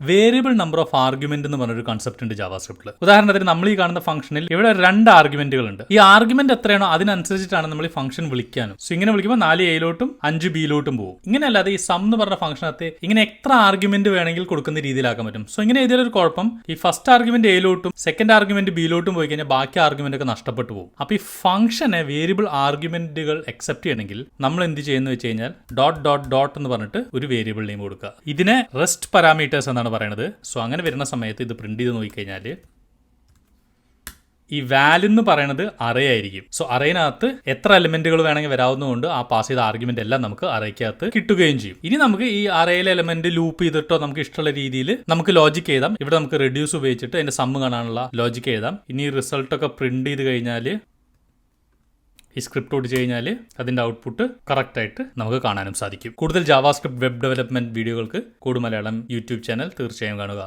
Variable number of argument എന്ന് പറഞ്ഞൊരു concept ഉണ്ട് ജാവാസ്ക്രിപ്റ്റിൽ. ഉദാഹരണത്തിന് നമ്മൾ ഈ കാണുന്ന ഫംഗ്ഷനിൽ ഇവിടെ 2 ആർഗ്യുമെന്റുകൾ ഉണ്ട്. ഈ ആർഗ്യുമെന്റ് എത്രയാണോ അതിനനുസരിച്ചിട്ടാണ് നമ്മൾ ഈ ഫംഗ്ഷൻ വിളിക്കാനും. സോ ഇങ്ങനെ വിളിക്കുമ്പോൾ 4 എയിലോട്ടും 5 ബിയിലോട്ടും പോകും. ഇങ്ങനെയല്ലാതെ ഈ സം എന്ന് പറഞ്ഞ ഫംഗ്ഷനകത്ത് ഇങ്ങനെ എത്ര ആർഗ്യുമെന്റ് വേണമെങ്കിൽ കൊടുക്കുന്ന രീതിയിലാക്കാൻ പറ്റും. സോ ഇങ്ങനെ എഴുതിയൊരു കുഴപ്പം, ഈ ഫസ്റ്റ് ആർഗ്യുമെന്റ് എയിലോട്ടും സെക്കൻഡ് ആർഗ്യുമെന്റ് ബിയിലോട്ടും പോയി കഴിഞ്ഞാൽ ബാക്കി ആർഗ്യുമെന്റ് ഒക്കെ നഷ്ടപ്പെട്ടു പോകും. അപ്പൊ ഈ ഫംഗ്ഷനെ വേരിയബിൾ ആർഗ്യുമെന്റുകൾ അക്സെപ്റ്റ് ചെയ്യണമെങ്കിൽ നമ്മൾ എന്ത് ചെയ്യുന്നു വെച്ച് കഴിഞ്ഞാൽ ഡോട്ട് ഡോട്ട് ഡോട്ട് എന്ന് പറഞ്ഞിട്ട് ഒരു വേരിയബിൾ നെയിം കൊടുക്കുക. ഇതിനെ റെസ്റ്റ് പാരാമീറ്റേഴ്സ് എന്നാണ് പറയുന്നത്. സോ അങ്ങനെ വരുന്ന സമയത്ത് ഇത് പ്രിന്റ് ചെയ്ത് നോക്കിക്കഴിഞ്ഞാൽ ഈ വാല്യൂ എന്ന് പറയുന്നത് അറേ ആയിരിക്കും. സോ അറേനകത്ത് എത്ര എലിമെന്റുകൾ വേണമെങ്കിൽ വരാവുന്നതുകൊണ്ട് ആ പാസ് ചെയ്ത ആർഗ്യുമെന്റ് എല്ലാം നമുക്ക് അറേക്കകത്ത് കിട്ടുകയും ചെയ്യും. ഇനി നമുക്ക് ഈ അറേയിലെ എലിമെന്റ് ലൂപ്പ് ചെയ്തിട്ടോ നമുക്ക് ഇഷ്ടമുള്ള രീതിയിൽ നമുക്ക് ലോജിക് എഴുതാം. ഇവിടെ നമുക്ക് റെഡ്യൂസ് ഉപയോഗിച്ചിട്ട് അതിന്റെ സമ്മ് കാണാനുള്ള ലോജിക് എഴുതാം. ഇനി റിസൾട്ട് ഒക്കെ പ്രിന്റ് ചെയ്ത് കഴിഞ്ഞാൽ ഈ സ്ക്രിപ്റ്റ് ഓടിച്ച് കഴിഞ്ഞാൽ അതിന്റെ ഔട്ട്പുട്ട് കറക്റ്റ് ആയിട്ട് നമുക്ക് കാണാനും സാധിക്കും. കൂടുതൽ ജാവാസ്ക്രിപ്റ്റ് വെബ് ഡെവലപ്മെന്റ് വീഡിയോകൾക്ക് കോഡ് മലയാളം യൂട്യൂബ് ചാനൽ തീർച്ചയായും കാണുക.